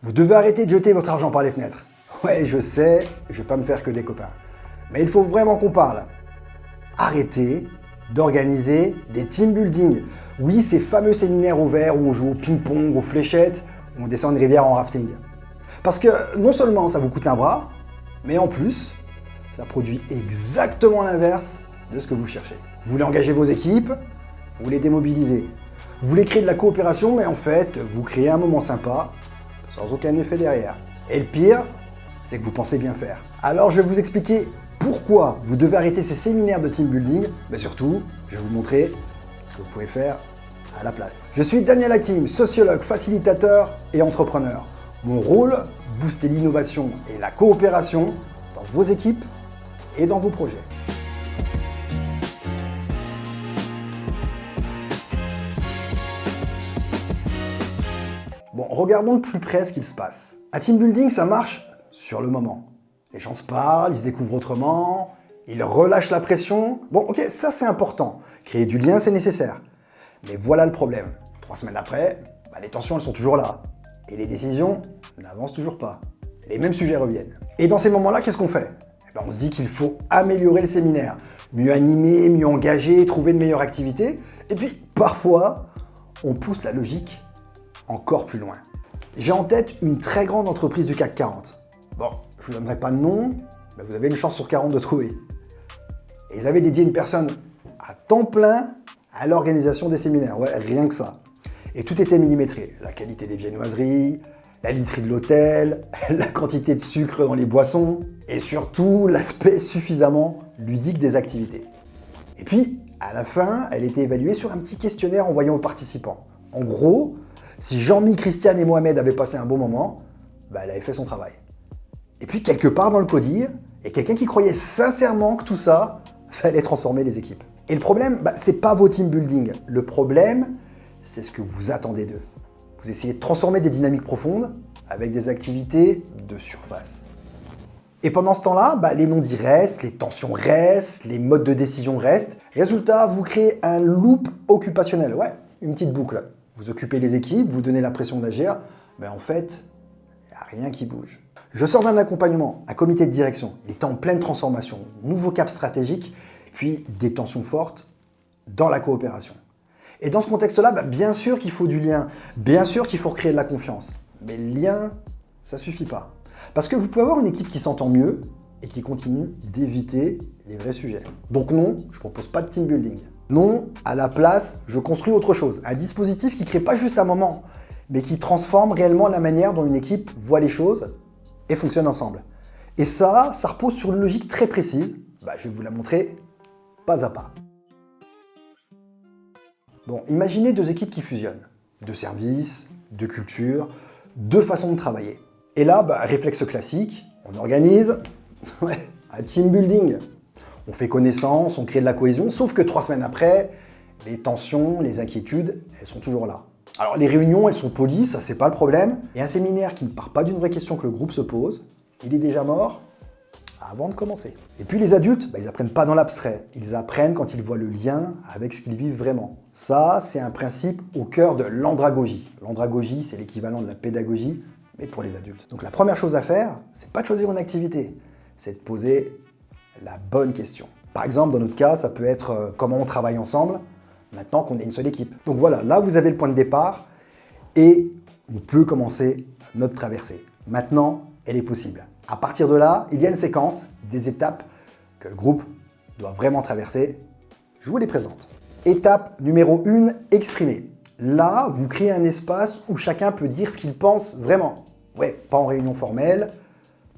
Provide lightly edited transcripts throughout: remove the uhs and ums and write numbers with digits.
Vous devez arrêter de jeter votre argent par les fenêtres. Ouais, je sais, je vais pas me faire que des copains. Mais il faut vraiment qu'on parle. Arrêtez d'organiser des team building. Oui, ces fameux séminaires ouverts où on joue au ping-pong, aux fléchettes, où on descend une rivière en rafting. Parce que non seulement ça vous coûte un bras, mais en plus, ça produit exactement l'inverse de ce que vous cherchez. Vous voulez engager vos équipes, vous voulez démobiliser. Vous voulez créer de la coopération, mais en fait, vous créez un moment sympa, sans aucun effet derrière. Et le pire, c'est que vous pensez bien faire. Alors je vais vous expliquer pourquoi vous devez arrêter ces séminaires de team building, mais surtout, je vais vous montrer ce que vous pouvez faire à la place. Je suis Daniel Hakim, sociologue, facilitateur et entrepreneur. Mon rôle, booster l'innovation et la coopération dans vos équipes et dans vos projets. Bon, regardons de plus près ce qu'il se passe. À team building, ça marche sur le moment. Les gens se parlent, ils se découvrent autrement, ils relâchent la pression. Bon, ok, ça c'est important. Créer du lien, c'est nécessaire. Mais voilà le problème. 3 semaines après, les tensions, elles sont toujours là. Et les décisions n'avancent toujours pas. Les mêmes sujets reviennent. Et dans ces moments-là, qu'est-ce qu'on fait? On se dit qu'il faut améliorer le séminaire. Mieux animer, mieux engager, trouver de meilleures activités. Et puis, parfois, on pousse la logique encore plus loin. J'ai en tête une très grande entreprise du CAC 40. Bon, je ne vous donnerai pas de nom, mais vous avez une chance sur 40 de trouver. Et ils avaient dédié une personne à temps plein à l'organisation des séminaires. Ouais, rien que ça. Et tout était millimétré. La qualité des viennoiseries, la literie de l'hôtel, la quantité de sucre dans les boissons, et surtout l'aspect suffisamment ludique des activités. Et puis, à la fin, elle était évaluée sur un petit questionnaire envoyé aux participants. En gros, si Jean-Mi, Christiane et Mohamed avaient passé un bon moment, elle avait fait son travail. Et puis, quelque part dans le codir, il y a quelqu'un qui croyait sincèrement que tout ça, ça allait transformer les équipes. Et le problème, c'est pas vos team building. Le problème, c'est ce que vous attendez d'eux. Vous essayez de transformer des dynamiques profondes avec des activités de surface. Et pendant ce temps-là, les non-dits restent, les tensions restent, les modes de décision restent. Résultat, vous créez un loop occupationnel. Ouais, une petite boucle. Vous occupez les équipes, vous donnez l'impression d'agir, mais en fait, il n'y a rien qui bouge. Je sors d'un accompagnement, un comité de direction. Il était en pleine transformation, nouveau cap stratégique, puis des tensions fortes dans la coopération. Et dans ce contexte-là, bien sûr qu'il faut du lien, bien sûr qu'il faut recréer de la confiance. Mais le lien, ça suffit pas. Parce que vous pouvez avoir une équipe qui s'entend mieux et qui continue d'éviter les vrais sujets. Donc non, je ne propose pas de team building. Non, à la place, je construis autre chose. Un dispositif qui ne crée pas juste un moment, mais qui transforme réellement la manière dont une équipe voit les choses et fonctionne ensemble. Et ça repose sur une logique très précise. Je vais vous la montrer pas à pas. Bon, imaginez 2 équipes qui fusionnent. 2 services, 2 cultures, 2 façons de travailler. Et là, réflexe classique, on organise un team building. On fait connaissance, on crée de la cohésion, sauf que 3 semaines après, les tensions, les inquiétudes, elles sont toujours là. Alors les réunions, elles sont polies, ça c'est pas le problème. Et un séminaire qui ne part pas d'une vraie question que le groupe se pose, il est déjà mort avant de commencer. Et puis les adultes, ils apprennent pas dans l'abstrait, ils apprennent quand ils voient le lien avec ce qu'ils vivent vraiment. Ça, c'est un principe au cœur de l'andragogie. L'andragogie, c'est l'équivalent de la pédagogie, mais pour les adultes. Donc la première chose à faire, c'est pas de choisir une activité, c'est de poser la bonne question. Par exemple, dans notre cas, ça peut être comment on travaille ensemble, maintenant qu'on est une seule équipe. Donc voilà, là vous avez le point de départ et on peut commencer notre traversée. Maintenant, elle est possible. À partir de là, il y a une séquence, des étapes que le groupe doit vraiment traverser. Je vous les présente. Étape numéro 1, exprimer. Là, vous créez un espace où chacun peut dire ce qu'il pense vraiment. Ouais, pas en réunion formelle,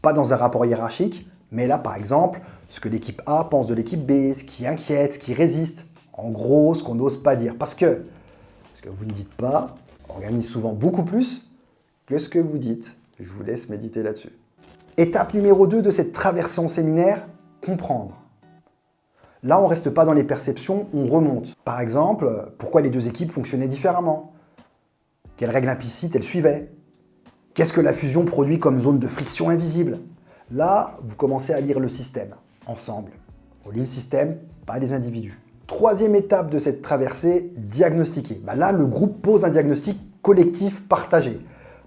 pas dans un rapport hiérarchique, mais là, par exemple, ce que l'équipe A pense de l'équipe B, ce qui inquiète, ce qui résiste. En gros, ce qu'on n'ose pas dire. Parce que ce que vous ne dites pas organise souvent beaucoup plus que ce que vous dites. Je vous laisse méditer là-dessus. Étape numéro 2 de cette traversée en séminaire, comprendre. Là, on ne reste pas dans les perceptions, on remonte. Par exemple, pourquoi les 2 équipes fonctionnaient différemment? Quelles règles implicites elles suivaient? Qu'est-ce que la fusion produit comme zone de friction invisible? Là, vous commencez à lire le système, ensemble. On lit le système, pas les individus. 3e étape de cette traversée, diagnostiquer. Là, le groupe pose un diagnostic collectif partagé.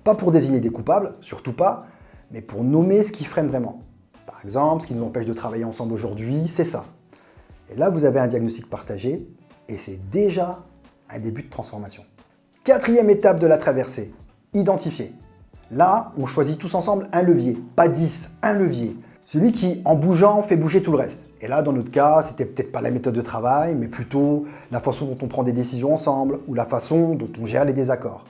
Pas pour désigner des coupables, surtout pas, mais pour nommer ce qui freine vraiment. Par exemple, ce qui nous empêche de travailler ensemble aujourd'hui, c'est ça. Et là, vous avez un diagnostic partagé, et c'est déjà un début de transformation. Quatrième étape de la traversée, identifier. Là, on choisit tous ensemble un levier, pas 10, un levier. Celui qui, en bougeant, fait bouger tout le reste. Et là, dans notre cas, c'était peut-être pas la méthode de travail, mais plutôt la façon dont on prend des décisions ensemble ou la façon dont on gère les désaccords.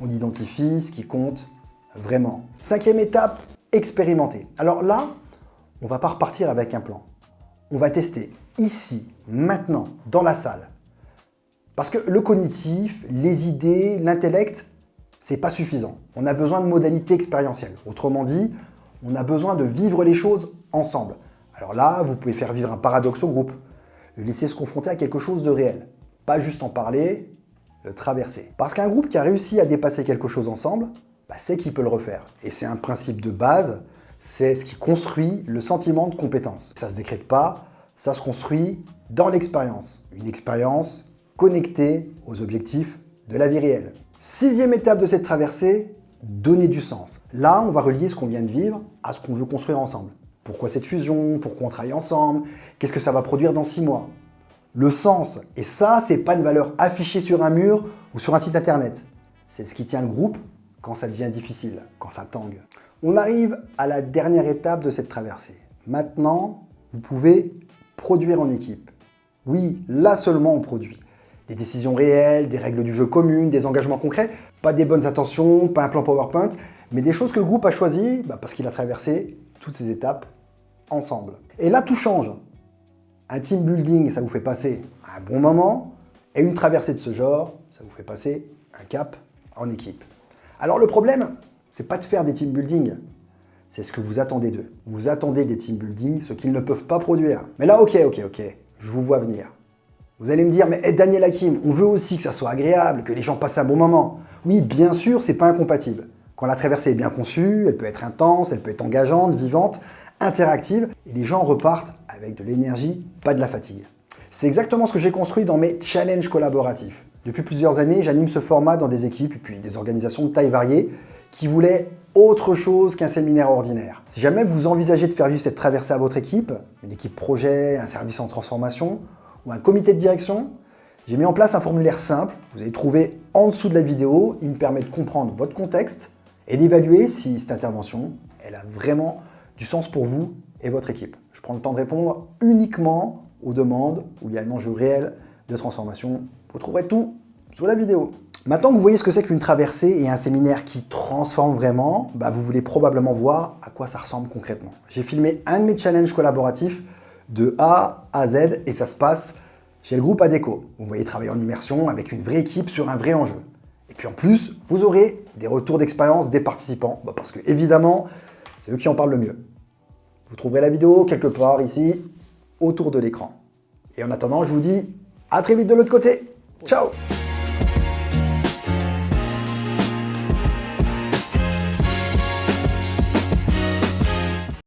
On identifie ce qui compte vraiment. Cinquième étape, expérimenter. Alors là, on va pas repartir avec un plan. On va tester ici, maintenant, dans la salle. Parce que le cognitif, les idées, l'intellect, c'est pas suffisant. On a besoin de modalités expérientielles. Autrement dit, on a besoin de vivre les choses ensemble. Alors là, vous pouvez faire vivre un paradoxe au groupe, le laisser se confronter à quelque chose de réel. Pas juste en parler, le traverser. Parce qu'un groupe qui a réussi à dépasser quelque chose ensemble, sait qu'il peut le refaire. Et c'est un principe de base, c'est ce qui construit le sentiment de compétence. Ça ne se décrète pas, ça se construit dans l'expérience. Une expérience connectée aux objectifs de la vie réelle. Sixième étape de cette traversée, donner du sens. Là, on va relier ce qu'on vient de vivre à ce qu'on veut construire ensemble. Pourquoi cette fusion? Pourquoi on travaille ensemble? Qu'est-ce que ça va produire dans 6 mois? Le sens, et ça, c'est pas une valeur affichée sur un mur ou sur un site internet. C'est ce qui tient le groupe quand ça devient difficile, quand ça tangue. On arrive à la dernière étape de cette traversée. Maintenant, vous pouvez produire en équipe. Oui, là seulement on produit. Des décisions réelles, des règles du jeu communes, des engagements concrets, pas des bonnes intentions, pas un plan PowerPoint, mais des choses que le groupe a choisies parce qu'il a traversé toutes ces étapes ensemble. Et là, tout change. Un team building, ça vous fait passer un bon moment, et une traversée de ce genre, ça vous fait passer un cap en équipe. Alors le problème, c'est pas de faire des team building, c'est ce que vous attendez d'eux. Vous attendez des team building, ce qu'ils ne peuvent pas produire. Mais là, ok, je vous vois venir. Vous allez me dire, mais Daniel Hakim, on veut aussi que ça soit agréable, que les gens passent un bon moment. Oui, bien sûr, c'est pas incompatible. Quand la traversée est bien conçue, elle peut être intense, elle peut être engageante, vivante, interactive, et les gens repartent avec de l'énergie, pas de la fatigue. C'est exactement ce que j'ai construit dans mes challenges collaboratifs. Depuis plusieurs années, j'anime ce format dans des équipes et puis des organisations de taille variée qui voulaient autre chose qu'un séminaire ordinaire. Si jamais vous envisagez de faire vivre cette traversée à votre équipe, une équipe projet, un service en transformation, ou un comité de direction, j'ai mis en place un formulaire simple, vous allez trouver en dessous de la vidéo, il me permet de comprendre votre contexte et d'évaluer si cette intervention, elle a vraiment du sens pour vous et votre équipe. Je prends le temps de répondre uniquement aux demandes où il y a un enjeu réel de transformation. Vous trouverez tout sous la vidéo. Maintenant que vous voyez ce que c'est qu'une traversée et un séminaire qui transforme vraiment, vous voulez probablement voir à quoi ça ressemble concrètement. J'ai filmé un de mes challenges collaboratifs de A à Z et ça se passe chez le groupe Adecco. Vous voyez travailler en immersion avec une vraie équipe sur un vrai enjeu. Et puis en plus, vous aurez des retours d'expérience des participants, parce que évidemment, c'est eux qui en parlent le mieux. Vous trouverez la vidéo quelque part ici, autour de l'écran. Et en attendant, je vous dis à très vite de l'autre côté. Ciao!